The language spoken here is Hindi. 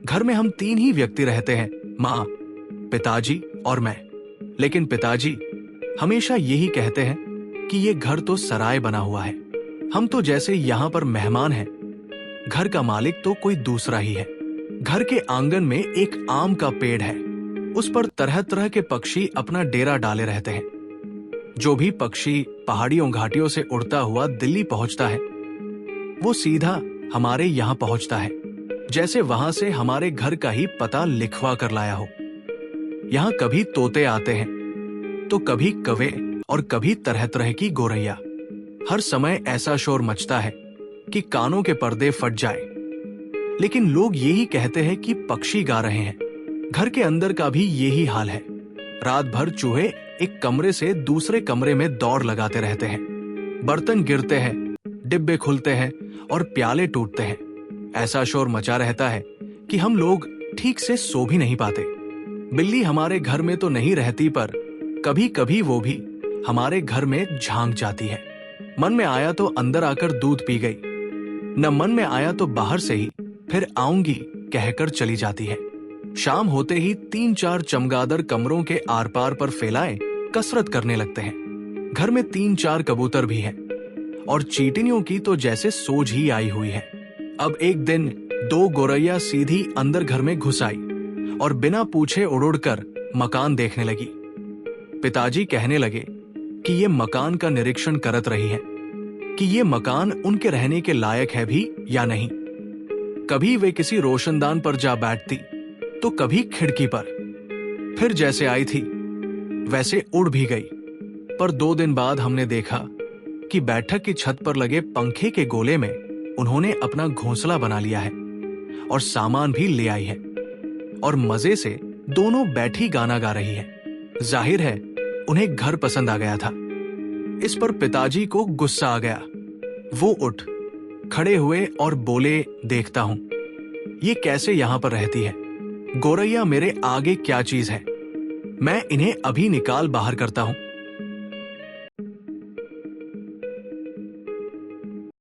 घर में हम तीन ही व्यक्ति रहते हैं, माँ, पिताजी और मैं। लेकिन पिताजी हमेशा यही कहते हैं कि ये घर तो सराय बना हुआ है, हम तो जैसे यहाँ पर मेहमान हैं। घर का मालिक तो कोई दूसरा ही है। घर के आंगन में एक आम का पेड़ है, उस पर तरह तरह के पक्षी अपना डेरा डाले रहते हैं। जो भी पक्षी पहाड़ियों घाटियों से उड़ता हुआ दिल्ली पहुंचता है, वो सीधा हमारे यहाँ पहुंचता है, जैसे वहां से हमारे घर का ही पता लिखवा कर लाया हो। यहाँ कभी तोते आते हैं, तो कभी कौवे और कभी तरह तरह की गोरैया। हर समय ऐसा शोर मचता है कि कानों के पर्दे फट जाए। लेकिन लोग यही कहते हैं कि पक्षी गा रहे हैं। घर के अंदर का भी यही हाल है। रात भर चूहे एक कमरे से दूसरे कमरे में दौड़ लगाते रहते हैं। बर्तन गिरते हैं, डिब्बे खुलते हैं और प्याले टूटते हैं। ऐसा शोर मचा रहता है कि हम लोग ठीक से सो भी नहीं पाते। बिल्ली हमारे घर में तो नहीं रहती, पर कभी कभी वो भी हमारे घर में झांक जाती है। मन में आया तो अंदर आकर दूध पी गई, न मन में आया तो बाहर से ही फिर आऊंगी कहकर चली जाती है। शाम होते ही 3-4 चमगादड़ कमरों के आर पार पर फैलाए कसरत करने लगते हैं। घर में 3-4 कबूतर भी हैं और चींटियों की तो जैसे सोच ही आई हुई है। अब एक दिन 2 गोरैया सीधी अंदर घर में घुस आई और बिना पूछे उड़-उड़ मकान देखने लगी। पिताजी कहने लगे कि ये मकान का निरीक्षण करत रही है कि ये मकान उनके रहने के लायक है भी या नहीं। कभी वे किसी रोशनदान पर जा बैठती तो कभी खिड़की पर। फिर जैसे आई थी वैसे उड़ भी गई। पर 2 दिन बाद हमने देखा कि बैठक की छत पर लगे पंखे के गोले में उन्होंने अपना घोंसला बना लिया है और सामान भी ले आई है और मजे से दोनों बैठी गाना गा रही है। जाहिर है उन्हें घर पसंद आ गया था। इस पर पिताजी को गुस्सा आ गया। वो उठ खड़े हुए और बोले, देखता हूं ये कैसे यहां पर रहती है। गोरैया मेरे आगे क्या चीज है, मैं इन्हें अभी निकाल बाहर करता हूं।